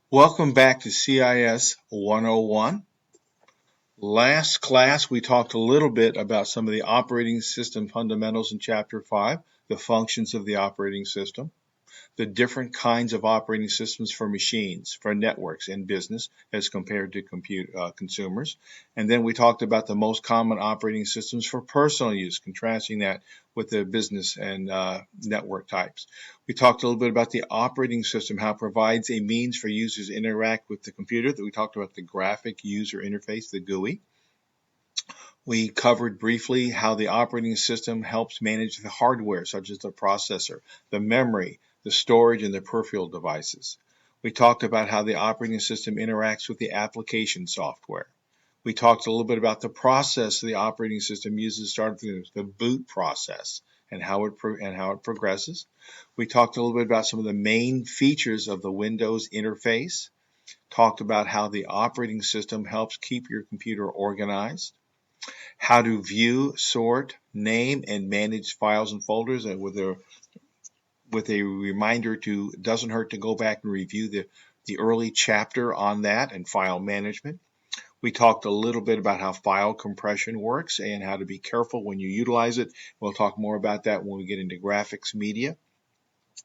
Welcome back to CIS 101. Last class, we talked a little bit about some of the operating system fundamentals in Chapter 5, the functions of the operating system, the different kinds of operating systems for machines, for networks and business as compared to consumers. And then we talked about the most common operating systems for personal use, contrasting that with the business and network types. We talked a little bit about the operating system, how it provides a means for users to interact with the computer. We talked about the graphic user interface, the GUI. We covered briefly how the operating system helps manage the hardware, such as the processor, the memory, the storage, and the peripheral devices. We talked about how the operating system interacts with the application software. We talked a little bit about the process the operating system uses, starting with the boot process and how it progresses. We talked a little bit about some of the main features of the Windows interface. Talked about how the operating system helps keep your computer organized. How to view, sort, name, and manage files and folders, and with a reminder to doesn't hurt to go back and review the early chapter on that and file management. We talked a little bit about how file compression works and how to be careful when you utilize it. We'll talk more about that when we get into graphics media.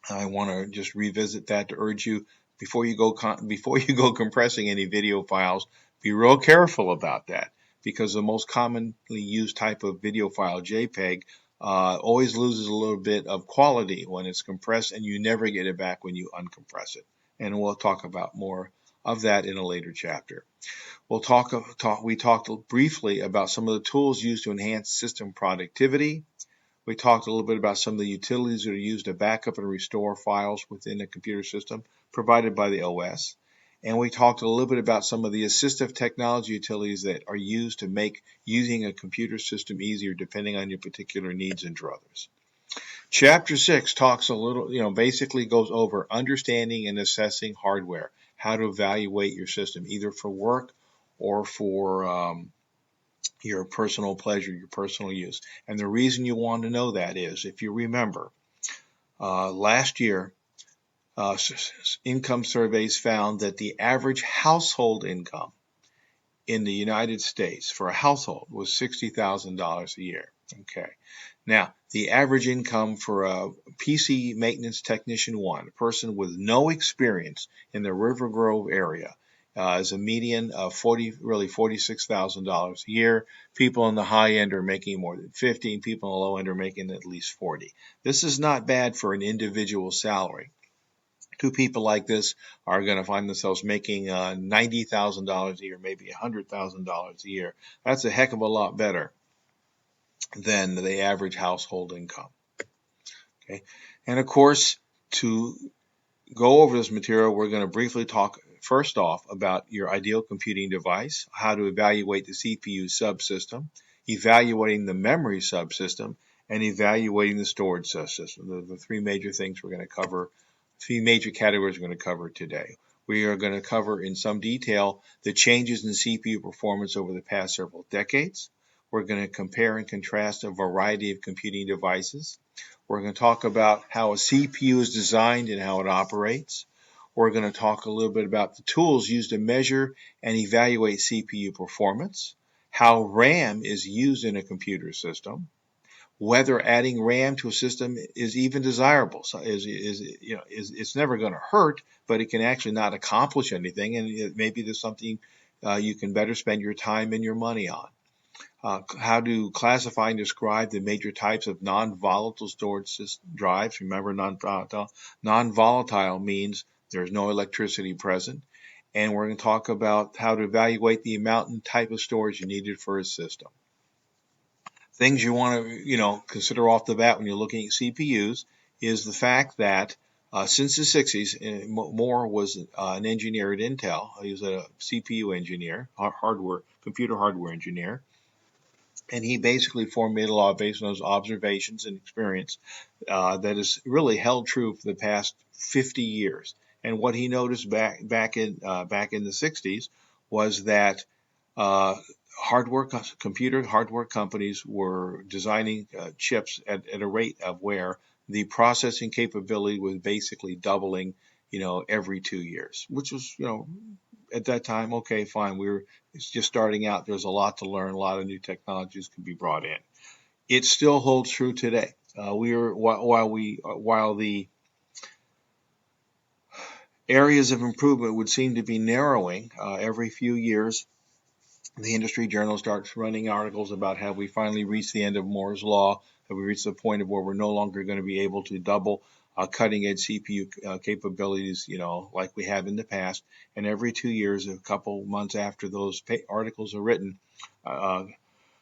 I want to just revisit that to urge you before you go compressing any video files, be real careful about that, because the most commonly used type of video file, JPEG, always loses a little bit of quality when it's compressed, and you never get it back when you uncompress it. And we'll talk about more of that in a later chapter. We talked briefly about some of the tools used to enhance system productivity. We talked a little bit about some of the utilities that are used to back up and restore files within a computer system provided by the OS. And we talked a little bit about some of the assistive technology utilities that are used to make using a computer system easier depending on your particular needs and druthers. Chapter 6 talks a little, basically goes over understanding and assessing hardware, how to evaluate your system, either for work or for your personal pleasure, your personal use. And the reason you want to know that is, if you remember, last year, income surveys found that the average household income in the United States for a household was $60,000 a year. Okay. Now, the average income for a PC maintenance technician 1, a person with no experience in the River Grove area, is a median of $46,000 a year. People on the high end are making more than 50. People on the low end are making at least 40. This is not bad for an individual salary. Two people like this are going to find themselves making $90,000 a year, maybe $100,000 a year. That's a heck of a lot better than the average household income. Okay, and of course, to go over this material, we're going to briefly talk first off about your ideal computing device, how to evaluate the CPU subsystem, evaluating the memory subsystem, and evaluating the storage subsystem. The three major things we're going to cover, three major categories we're going to cover today. We are going to cover in some detail the changes in CPU performance over the past several decades. We're going to compare and contrast a variety of computing devices. We're going to talk about how a CPU is designed and how it operates. We're going to talk a little bit about the tools used to measure and evaluate CPU performance, how RAM is used in a computer system, whether adding RAM to a system is even desirable. So it's never going to hurt, but it can actually not accomplish anything, and maybe there's something you can better spend your time and your money on. How to classify and describe the major types of non-volatile storage drives. Remember, non-volatile means there's no electricity present. And we're going to talk about how to evaluate the amount and type of storage you needed for a system. Things you want to, consider off the bat when you're looking at CPUs is the fact that since the 60s, Moore was an engineer at Intel. He was a CPU engineer, computer hardware engineer. And he basically formulated a law based on those observations and experience that has really held true for the past 50 years. And what he noticed back in the 60s was that computer hardware companies were designing chips at a rate of where the processing capability was basically doubling every 2 years, which was, at that time, okay, fine. It's just starting out. There's a lot to learn. A lot of new technologies can be brought in. It still holds true today. While the areas of improvement would seem to be narrowing every few years, the industry journal starts running articles about how we finally reached the end of Moore's law, that we reached the point of where we're no longer going to be able to double cutting edge CPU capabilities, like we have in the past. And every 2 years, a couple months after those articles are written, uh,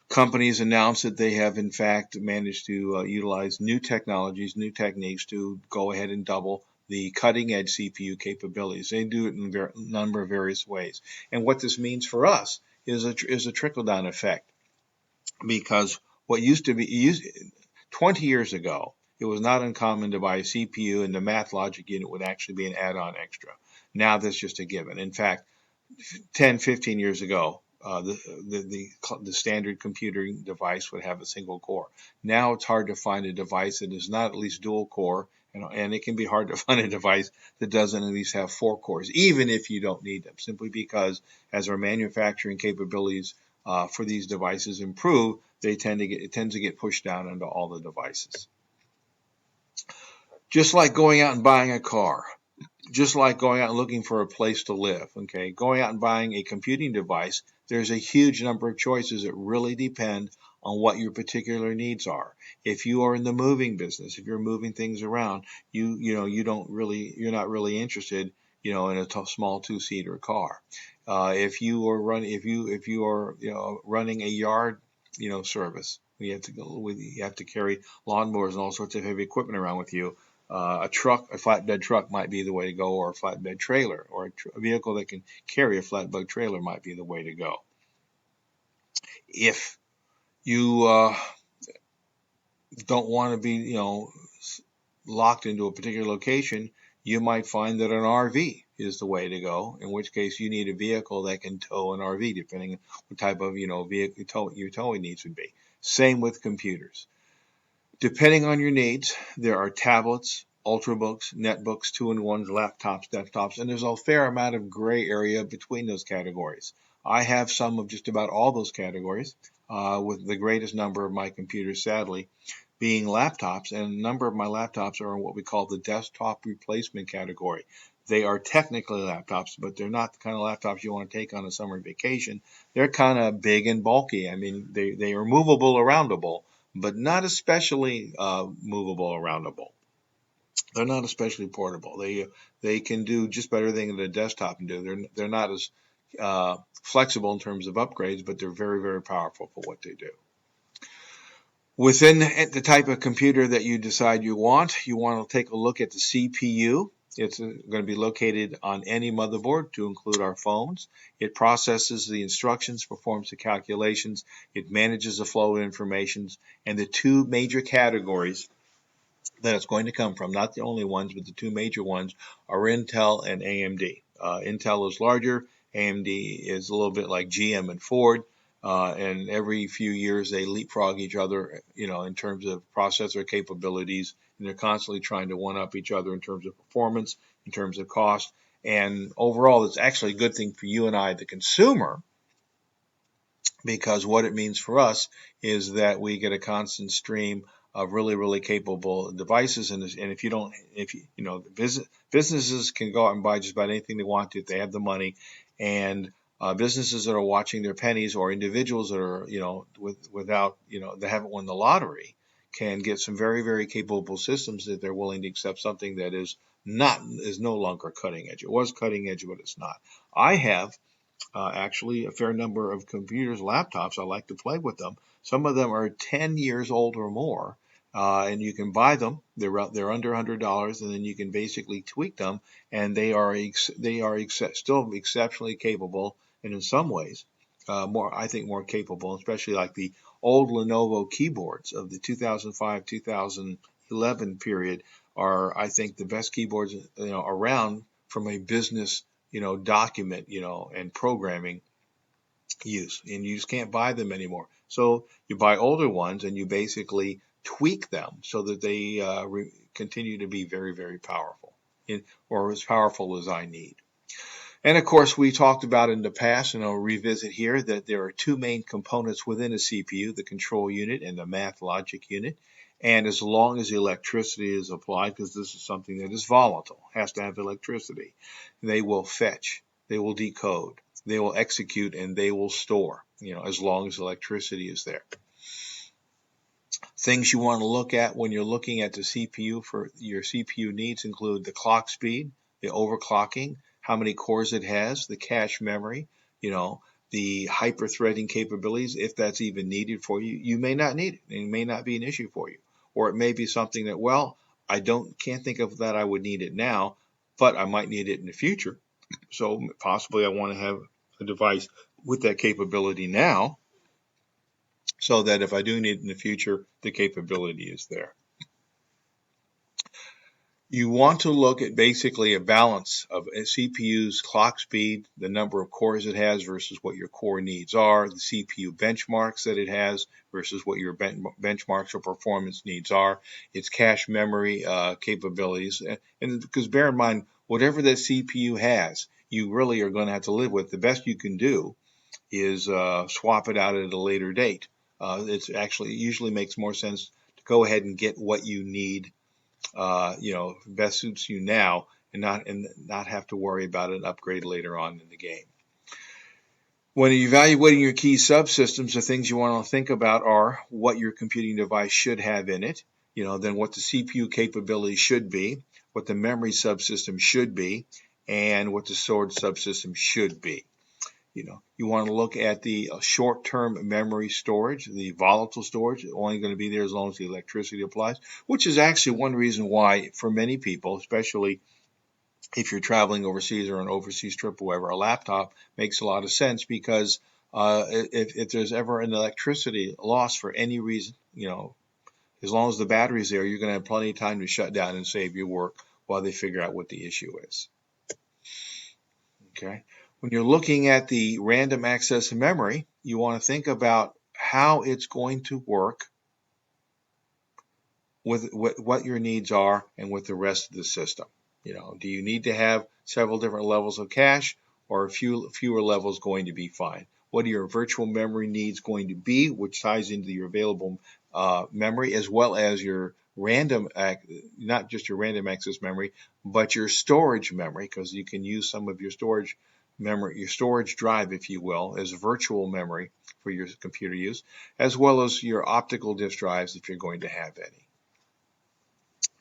companies announce that they have in fact managed to utilize new technologies, new techniques to go ahead and double the cutting edge CPU capabilities. They do it in a number of various ways. And what this means for us is a trickle down effect, because what used to be 20 years ago, it was not uncommon to buy a CPU and the math logic unit would actually be an add-on extra. Now that's just a given. In fact, 10, 15 years ago, the standard computing device would have a single core. Now it's hard to find a device that is not at least dual core, and it can be hard to find a device that doesn't at least have 4 cores, even if you don't need them, simply because as our manufacturing capabilities for these devices improve, it tends to get pushed down into all the devices. Just like going out and buying a car. Just like going out and looking for a place to live, okay? Going out and buying a computing device, there's a huge number of choices that really depend on what your particular needs are. If you are in the moving business, if you're moving things around, you're not really interested, in a small 2-seater car. If you are running a yard, service, you have to carry lawnmowers and all sorts of heavy equipment around with you. A flatbed truck might be the way to go, or a flatbed trailer, or a vehicle that can carry a flatbed trailer might be the way to go. If you don't want to be, locked into a particular location, you might find that an RV is the way to go, in which case you need a vehicle that can tow an RV, depending on what type of, vehicle your towing needs would be. Same with computers. Depending on your needs, there are tablets, ultrabooks, netbooks, 2-in-1s, laptops, desktops, and there's a fair amount of gray area between those categories. I have some of just about all those categories, with the greatest number of my computers, sadly, being laptops, and a number of my laptops are in what we call the desktop replacement category. They are technically laptops, but they're not the kind of laptops you want to take on a summer vacation. They're kind of big and bulky. I mean, they are movable, aroundable, but not especially movable, aroundable. They're not especially portable. They can do just better things than a desktop can do. They're not as flexible in terms of upgrades, but they're very, very powerful for what they do. Within the type of computer that you decide you want to take a look at the CPU. It's going to be located on any motherboard, to include our phones. It processes the instructions, performs the calculations, it manages the flow of information, and the two major categories that it's going to come from, not the only ones, but the two major ones, are Intel and AMD. Intel is larger, AMD is a little bit like GM and Ford, and every few years they leapfrog each other, in terms of processor capabilities, and they're constantly trying to one-up each other in terms of performance, in terms of cost, and overall it's actually a good thing for you and I, the consumer, because what it means for us is that we get a constant stream of really, really capable devices. And businesses can go out and buy just about anything they want to if they have the money. And businesses that are watching their pennies, or individuals that are, without, that haven't won the lottery, can get some very, very capable systems that they're willing to accept something that is no longer cutting edge. It was cutting edge, but it's not. I have actually a fair number of computers, laptops. I like to play with them. Some of them are 10 years old or more, and you can buy them. They're under $100, and then you can basically tweak them, and they are still exceptionally capable, and in some ways, I think more capable, especially like the old Lenovo keyboards of the 2005-2011 period are, I think, the best keyboards around from a business document, and programming use, and you just can't buy them anymore. So you buy older ones and you basically tweak them so that they continue to be very, very powerful. or as powerful as I need. And of course, we talked about in the past, and I'll revisit here, that there are two main components within a CPU, the control unit and the math logic unit. And as long as the electricity is applied, because this is something that is volatile, has to have electricity, they will fetch, they will decode, they will execute, and they will store, as long as electricity is there. Things you want to look at when you're looking at the CPU for your CPU needs include the clock speed, the overclocking, how many cores it has, the cache memory, the hyper-threading capabilities, if that's even needed for you. You may not need it. It may not be an issue for you. Or it may be something that, well, I can't think of that I would need it now, but I might need it in the future. So possibly I want to have a device with that capability now, so that if I do need it in the future, the capability is there. You want to look at basically a balance of a CPU's clock speed, the number of cores it has versus what your core needs are, the CPU benchmarks that it has versus what your benchmarks or performance needs are, its cache memory capabilities. And because bear in mind, whatever that CPU has, you really are going to have to live with. The best you can do is swap it out at a later date. It usually makes more sense to go ahead and get what you need, best suits you now, and not have to worry about an upgrade later on in the game. When evaluating your key subsystems, the things you want to think about are what your computing device should have in it, then what the CPU capability should be, what the memory subsystem should be, and what the storage subsystem should be. You want to look at the short-term memory storage, the volatile storage, only going to be there as long as the electricity applies, which is actually one reason why, for many people, especially if you're traveling overseas or an overseas trip or whatever, a laptop makes a lot of sense, because if there's ever an electricity loss for any reason, as long as the battery's there, you're going to have plenty of time to shut down and save your work while they figure out what the issue is. Okay. When you're looking at the random access memory, you want to think about how it's going to work with what your needs are and with the rest of the system. Do you need to have several different levels of cache, or fewer levels going to be fine? What are your virtual memory needs going to be, which ties into your available memory, as well as your not just your random access memory, but your storage memory, because you can use some of your storage memory, your storage drive, if you will, as virtual memory for your computer use, as well as your optical disk drives if you're going to have any.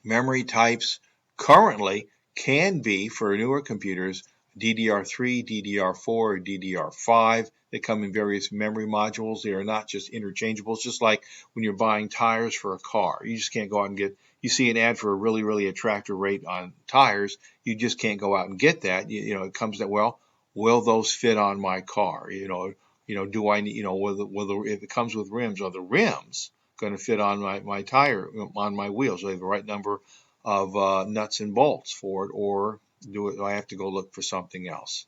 Memory types currently can be, for newer computers, DDR3, DDR4, or DDR5. They come in various memory modules. They are not just interchangeable. It's just like when you're buying tires for a car. You just can't go out and you see an ad for a really, really attractive rate on tires. You just can't go out and get that. It comes that, well, will those fit on my car? Do I need, if it comes with rims, are the rims going to fit on my tire, on my wheels? Do I have the right number of nuts and bolts for it, or do I have to go look for something else?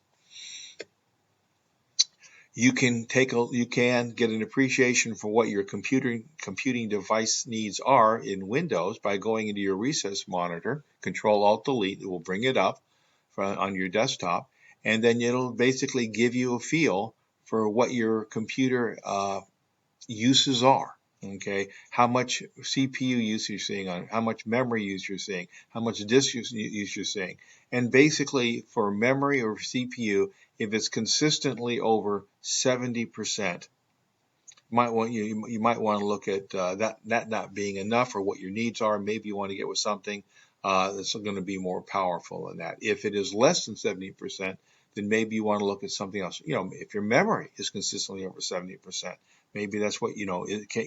You can get an appreciation for what your computing device needs are in Windows by going into your recess monitor, Control-Alt-Delete. It will bring it up on your desktop, and then it'll basically give you a feel for what your computer uses are. Okay, how much CPU use you're seeing on it, how much memory use you're seeing, how much disk use you're seeing. And basically, for memory or CPU, if it's consistently over 70%, you might want to look at that not being enough, or what your needs are. Maybe you want to get with something that's going to be more powerful than that. If it is less than 70%, then maybe you want to look at something else. If your memory is consistently over 70%, maybe that's what,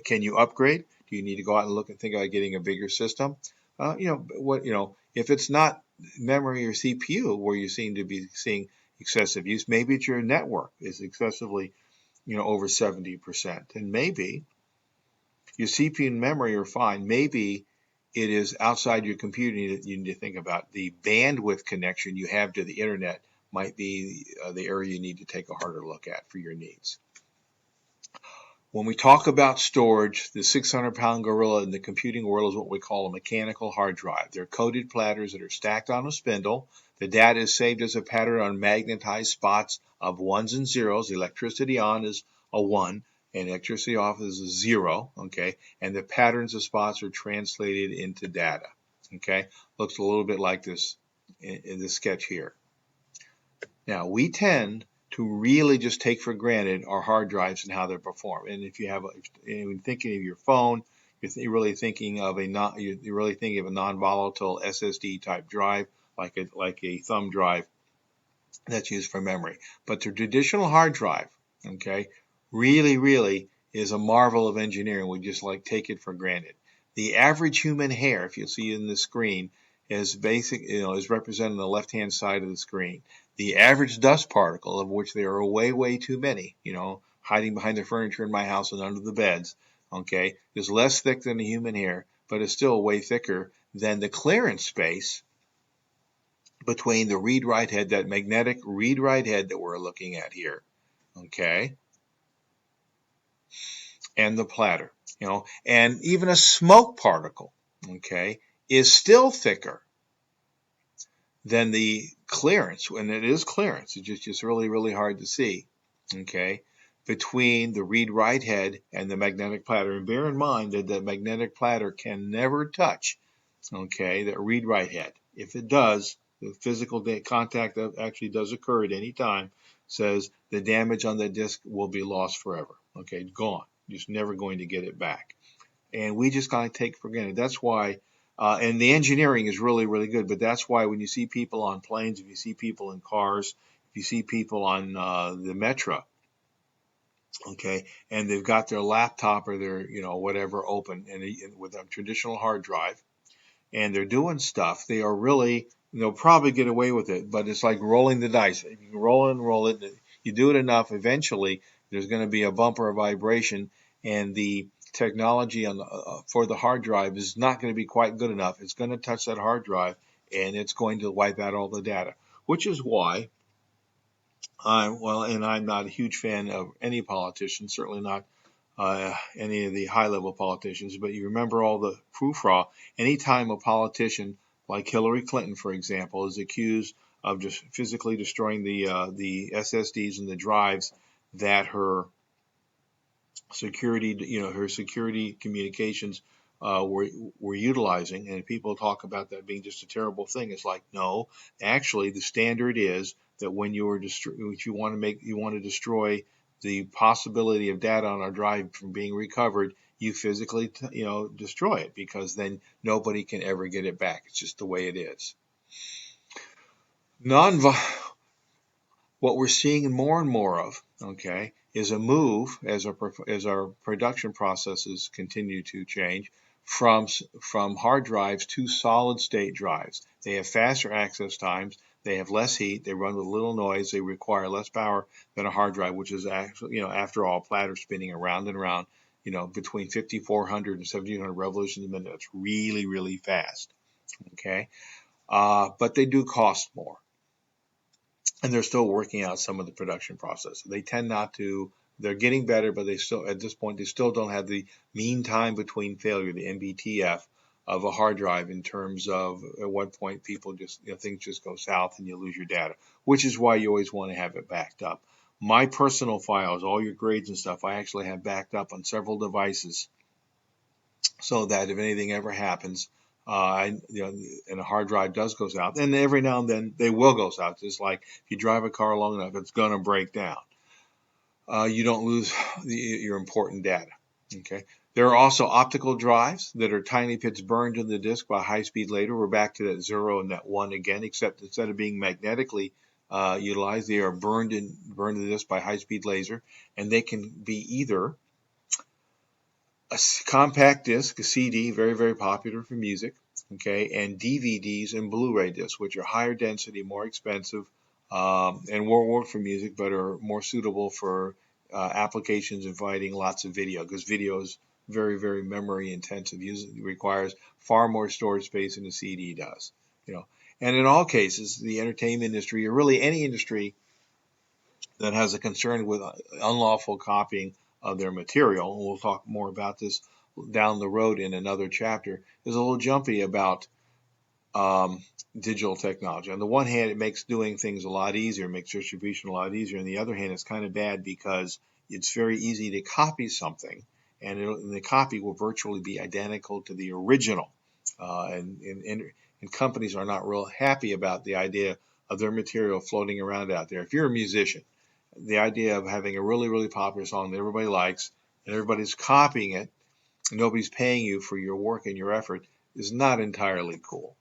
can you upgrade? Do you need to go out and look and think about getting a bigger system? If it's not memory or CPU where you seem to be seeing excessive use, maybe it's your network is excessively, over 70%. And maybe your CPU and memory are fine. Maybe it is outside your computer that you need to think about. The bandwidth connection you have to the internet might be the area you need to take a harder look at for your needs. When we talk about storage, the 600-pound gorilla in the computing world is what we call a mechanical hard drive. They're coated platters that are stacked on a spindle. The data is saved as a pattern on magnetized spots of ones and zeros. The electricity on is a 1, and electricity off is a 0, okay? And the patterns of spots are translated into data, okay? Looks a little bit like this in this sketch here. Now, we tend to really just take for granted our hard drives and how they perform. And if you have, when thinking of your phone, you're really thinking of a non-volatile SSD type drive, like a thumb drive that's used for memory. But the traditional hard drive, okay, really is a marvel of engineering. We just take it for granted. The average human hair, if you'll see in the screen, is represented on the left-hand side of the screen. The average dust particle, of which there are way too many, hiding behind the furniture in my house and under the beds, okay, is less thick than the human hair, but is still way thicker than the clearance space between the read-write head, that magnetic read-write head that we're looking at here, okay, and the platter, and even a smoke particle, okay, is still thicker than the clearance, and it is clearance. It's just really hard to see, okay, between the read-write head and the magnetic platter. And bear in mind that the magnetic platter can never touch, okay, the read-write head. If it does, the physical contact that actually does occur at any time says the damage on the disk will be lost forever, okay, gone. You're just never going to get it back. And we just kind of take for granted. That's why, and the engineering is really good, but that's why when you see people on planes, if you see people in cars, if you see people on the metro, okay, and they've got their laptop or their, whatever open, and with a traditional hard drive, and they're doing stuff, they are really, they'll probably get away with it, but it's like rolling the dice. If you can roll and roll it, you do it enough, eventually there's going to be a bump or a vibration, and the technology on for the hard drive is not going to be quite good enough. It's going to touch that hard drive, and it's going to wipe out all the data, which is why and I'm not a huge fan of any politician, certainly not any of the high-level politicians, but you remember all the frou-frou. Anytime a politician like Hillary Clinton, for example, is accused of just physically destroying the SSDs and the drives that her security communications were utilizing, and people talk about that being just a terrible thing. It's like, no, actually, the standard is that when you want to destroy the possibility of data on our drive from being recovered, you physically destroy it, because then nobody can ever get it back. It's just the way it is. What we're seeing more and more of, okay, is a move as our production processes continue to change from hard drives to solid state drives. They have faster access times, they have less heat, they run with little noise, they require less power than a hard drive, which is actually, after all, platter spinning around and around, between 5,400 and 1,700 revolutions a minute. That's really fast, okay? But they do cost more. And they're still working out some of the production process. They tend not to, they're getting better, but they still, at this point, they still don't have the mean time between failure, the MBTF, of a hard drive, in terms of at what point people just, things just go south and you lose your data, which is why you always want to have it backed up. My personal files, all your grades and stuff, I actually have backed up on several devices, so that if anything ever happens, and a hard drive does go south, and every now and then they will go south. Just like if you drive a car long enough, it's going to break down. You don't lose your important data. Okay. There are also optical drives that are tiny bits burned in the disk by high-speed laser. We're back to that 0 and that 1 again, except instead of being magnetically utilized, they are burned in the disk by high-speed laser, and they can be either a compact disc, a CD, very popular for music, okay, and DVDs and Blu-ray discs, which are higher density, more expensive, and won't work for music, but are more suitable for applications inviting lots of video, because video is very memory intensive. It requires far more storage space than a CD does, And in all cases, the entertainment industry, or really any industry that has a concern with unlawful copying of their material, and we'll talk more about this down the road in another chapter, is a little jumpy about digital technology. On the one hand, it makes doing things a lot easier, makes distribution a lot easier. On the other hand, it's kind of bad because it's very easy to copy something, and the copy will virtually be identical to the original. And companies are not real happy about the idea of their material floating around out there. If you're a musician, the idea of having a really, really popular song that everybody likes and everybody's copying it, and nobody's paying you for your work and your effort is not entirely cool.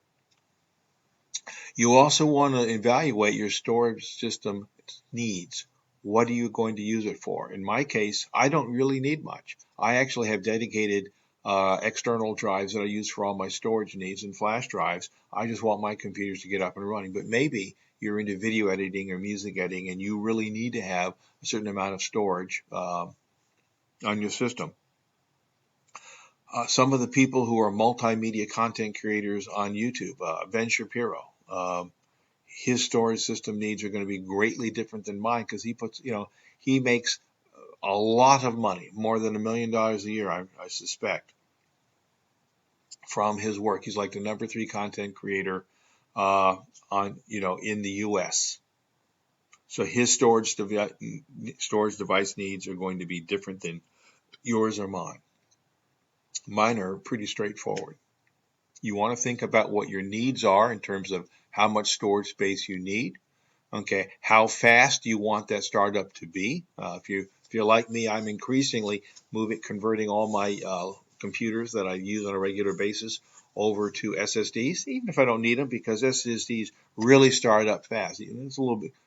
You also want to evaluate your storage system needs. What are you going to use it for? In my case, I don't really need much. I actually have dedicated external drives that I use for all my storage needs and flash drives. I just want my computers to get up and running. But maybe you're into video editing or music editing and you really need to have a certain amount of storage on your system. Some of the people who are multimedia content creators on YouTube, Ben Shapiro, his storage system needs are going to be greatly different than mine because he makes a lot of money, more than $1 million a year, I suspect, from his work. He's like the #3 content creator in the U.S. So his storage device needs are going to be different than yours or mine. Mine are pretty straightforward. You want to think about what your needs are in terms of how much storage space you need. Okay, how fast do you want that startup to be? If you're like me, I'm increasingly converting all my computers that I use on a regular basis over to SSDs, even if I don't need them, because SSDs really start up fast. It's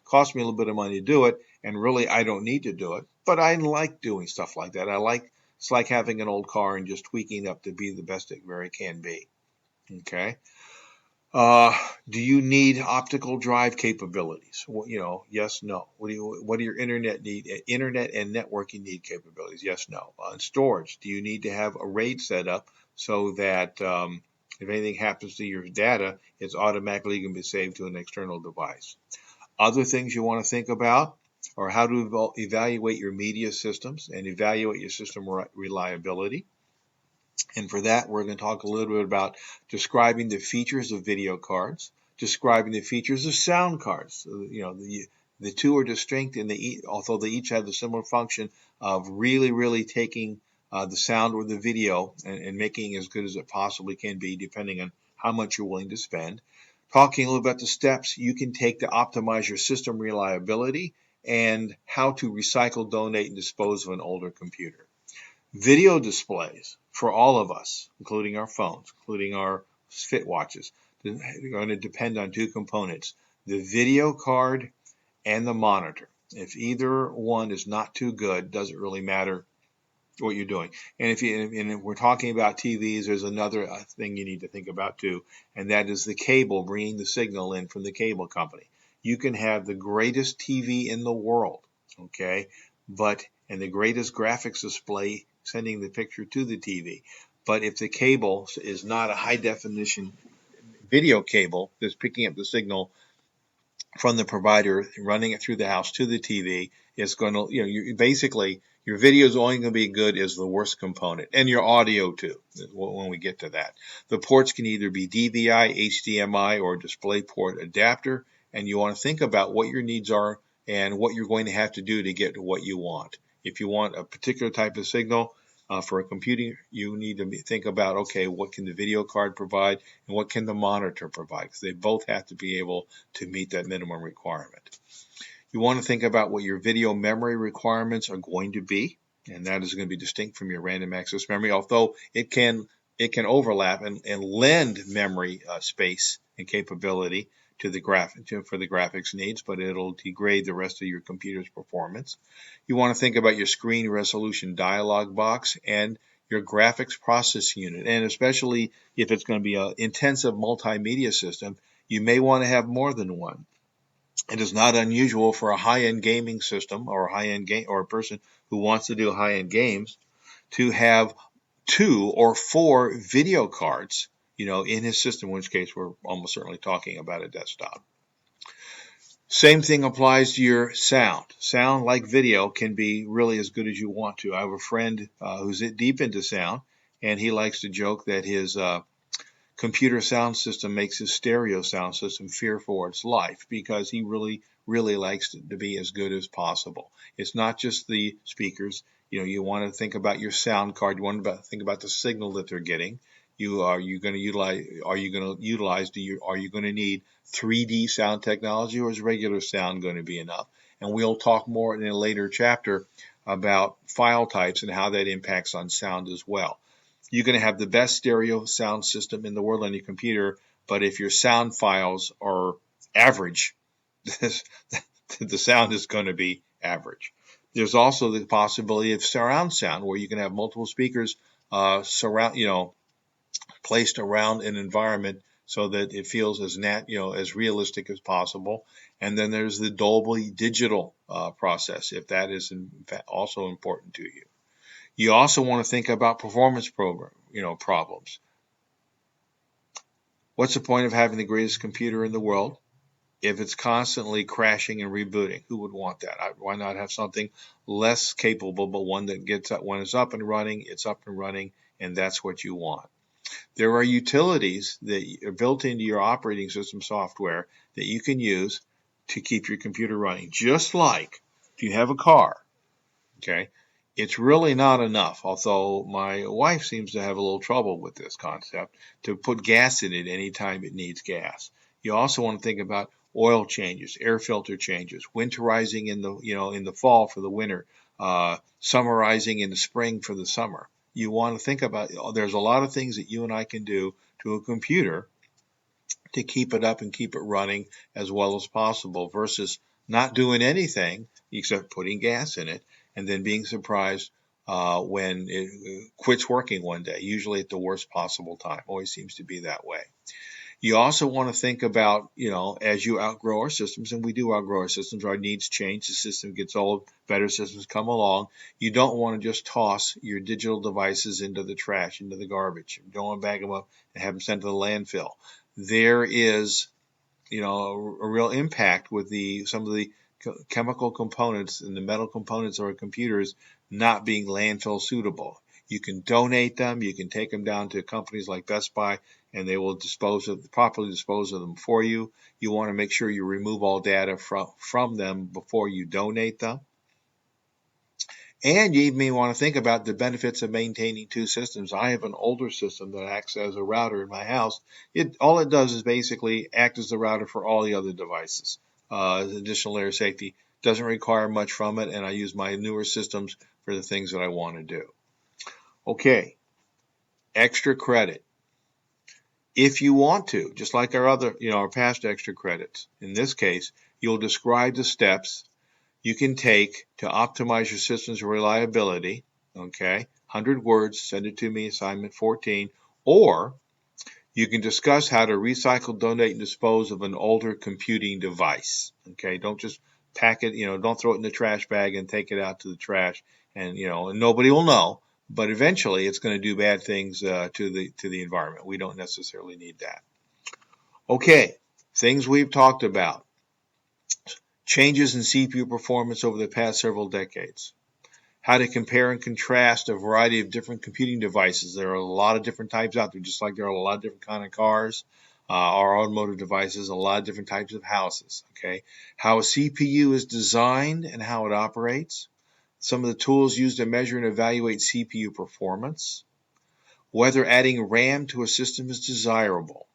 cost me a little bit of money to do it, and really I don't need to do it. But I like doing stuff like that. It's like having an old car and just tweaking up to be the best it very can be. Okay. Do you need optical drive capabilities? Well, yes, no. What do your internet and networking need capabilities? Yes, no. Storage. Do you need to have a RAID set up so that if anything happens to your data, it's automatically going to be saved to an external device? Other things you want to think about are how to evaluate your media systems and evaluate your system reliability. And for that, we're going to talk a little bit about describing the features of video cards, describing the features of sound cards. The two are distinct, although they each have the similar function of really, really taking the sound or the video and making it as good as it possibly can be, depending on how much you're willing to spend. Talking a little about the steps you can take to optimize your system reliability and how to recycle, donate, and dispose of an older computer. Video displays for all of us, including our phones, including our Fit watches, are going to depend on two components, the video card and the monitor. If either one is not too good, doesn't really matter what you're doing. And if we're talking about TVs, there's another thing you need to think about too, and that is the cable bringing the signal in from the cable company. You can have the greatest TV in the world, okay, and the greatest graphics display sending the picture to the TV. But if the cable is not a high definition video cable that's picking up the signal from the provider, running it through the house to the TV, it's going to, basically, your video is only going to be good as the worst component, and your audio too, when we get to that. The ports can either be DVI, HDMI, or DisplayPort adapter, and you want to think about what your needs are and what you're going to have to do to get to what you want. If you want a particular type of signal for a computer, you need to think about, okay, what can the video card provide and what can the monitor provide? Because they both have to be able to meet that minimum requirement. You want to think about what your video memory requirements are going to be, and that is going to be distinct from your random access memory, although it can overlap and lend memory space and capability to for the graphics needs, but it'll degrade the rest of your computer's performance. You want to think about your screen resolution dialog box and your graphics processing unit, and especially if it's going to be an intensive multimedia system, you may want to have more than one. It is not unusual for a high-end gaming system or a person who wants to do high-end games to have 2 or 4 video cards, in his system, in which case we're almost certainly talking about a desktop. Same thing applies to your sound. Sound, like video, can be really as good as you want to. I have a friend who's deep into sound, and he likes to joke that his computer sound system makes his stereo sound system fear for its life, because he really likes it to be as good as possible. It's not just the speakers. You want to think about your sound card. You want to think about the signal that they're getting. Are you going to utilize are you going to need 3D sound technology, or is regular sound going to be enough? And we'll talk more in a later chapter about file types and how that impacts on sound as well. You're going to have the best stereo sound system in the world on your computer, but if your sound files are average, the sound is going to be average. There's also the possibility of surround sound, where you can have multiple speakers placed around an environment so that it feels as realistic as possible. And then there's the Dolby Digital process, if that is in fact also important to you. You also want to think about performance problems. What's the point of having the greatest computer in the world if it's constantly crashing and rebooting? Who would want that? Why not have something less capable, but one that gets up when it's up and running, and that's what you want. There are utilities that are built into your operating system software that you can use to keep your computer running. Just like if you have a car, okay, it's really not enough, although my wife seems to have a little trouble with this concept, to put gas in it anytime it needs gas. You also want to think about oil changes, air filter changes, winterizing in the fall for the winter, summerizing in the spring for the summer. You want to think about, there's a lot of things that you and I can do to a computer to keep it up and keep it running as well as possible, versus not doing anything except putting gas in it and then being surprised when it quits working one day, usually at the worst possible time. Always seems to be that way. You also want to think about, as you outgrow our systems, and we do outgrow our systems, our needs change, the system gets old, better systems come along. You don't want to just toss your digital devices into the trash, into the garbage. You don't want to bag them up and have them sent to the landfill. There is, a real impact with some of the chemical components and the metal components of our computers not being landfill suitable. You can donate them. You can take them down to companies like Best Buy, and they will properly dispose of them for you. You want to make sure you remove all data from them before you donate them. And you even want to think about the benefits of maintaining two systems. I have an older system that acts as a router in my house. All it does is basically act as the router for all the other devices. Additional layer of safety. Doesn't require much from it, and I use my newer systems for the things that I want to do. Okay, extra credit. If you want to, just like our past extra credits, in this case, you'll describe the steps you can take to optimize your system's reliability. Okay, 100 words, send it to me, assignment 14. Or you can discuss how to recycle, donate, and dispose of an older computing device. Okay, don't just pack it, don't throw it in the trash bag and take it out to the trash, and nobody will know. But eventually, it's going to do bad things to the environment. We don't necessarily need that. Okay, things we've talked about. Changes in CPU performance over the past several decades. How to compare and contrast a variety of different computing devices. There are a lot of different types out there, just like there are a lot of different kind of cars, or automotive devices, a lot of different types of houses. Okay, how a CPU is designed and how it operates. Some of the tools used to measure and evaluate CPU performance. Whether adding RAM to a system is desirable.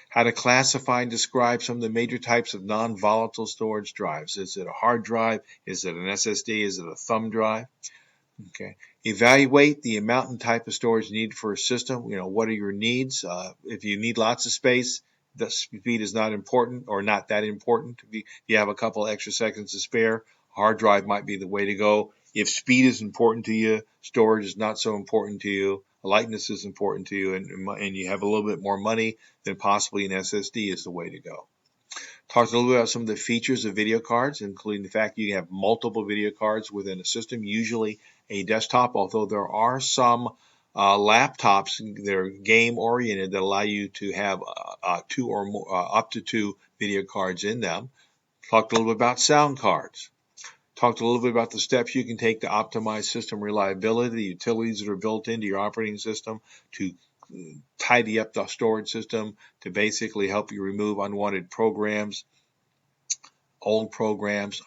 How to classify and describe some of the major types of non-volatile storage drives. Is it a hard drive? Is it an SSD? Is it a thumb drive? Okay. Evaluate the amount and type of storage needed for a system. What are your needs? If you need lots of space, the speed is not important, or not that important. If you have a couple extra seconds to spare, a hard drive might be the way to go. If speed is important to you, storage is not so important to you, lightness is important to you, and you have a little bit more money, then possibly an SSD is the way to go. Talked a little bit about some of the features of video cards, including the fact you have multiple video cards within a system, usually a desktop, although there are some laptops that are game-oriented that allow you to have two or more, up to two video cards in them. Talked a little bit about sound cards. Talked a little bit about the steps you can take to optimize system reliability, the utilities that are built into your operating system to tidy up the storage system, to basically help you remove unwanted programs, old programs,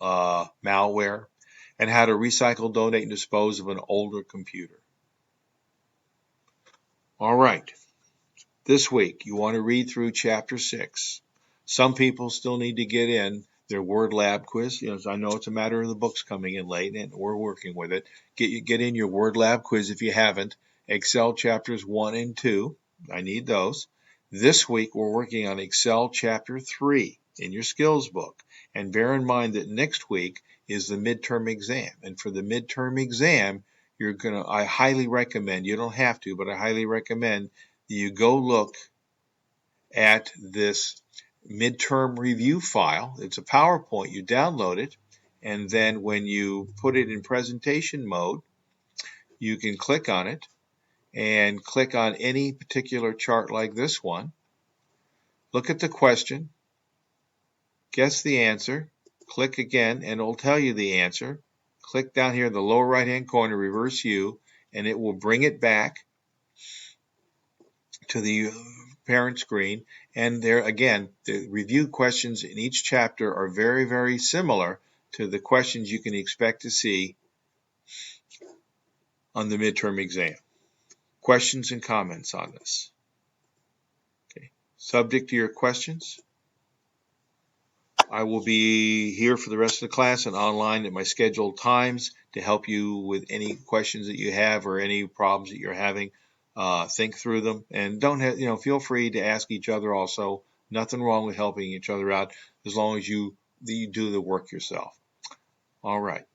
malware, and how to recycle, donate, and dispose of an older computer. All right. This week, you want to read through Chapter 6. Some people still need to get in their Word Lab quiz. I know it's a matter of the books coming in late, and we're working with it. Get in your Word Lab quiz if you haven't. Excel Chapters 1 and 2. I need those. This week, we're working on Excel Chapter 3 in your skills book. And bear in mind that next week is the midterm exam. And for the midterm exam, I highly recommend, you don't have to, but I highly recommend you go look at this midterm review file. It's a PowerPoint. You download it, and then when you put it in presentation mode, you can click on it and click on any particular chart like this one. Look at the question, guess the answer, click again, and it'll tell you the answer. Click down here in the lower right-hand corner, reverse U, and it will bring it back to the parent screen. And there again, the review questions in each chapter are very, very similar to the questions you can expect to see on the midterm exam. Questions and comments on this? Okay. Subject to your questions. I will be here for the rest of the class and online at my scheduled times to help you with any questions that you have or any problems that you're having. Think through them, and feel free to ask each other also. Nothing wrong with helping each other out as long as you do the work yourself. All right.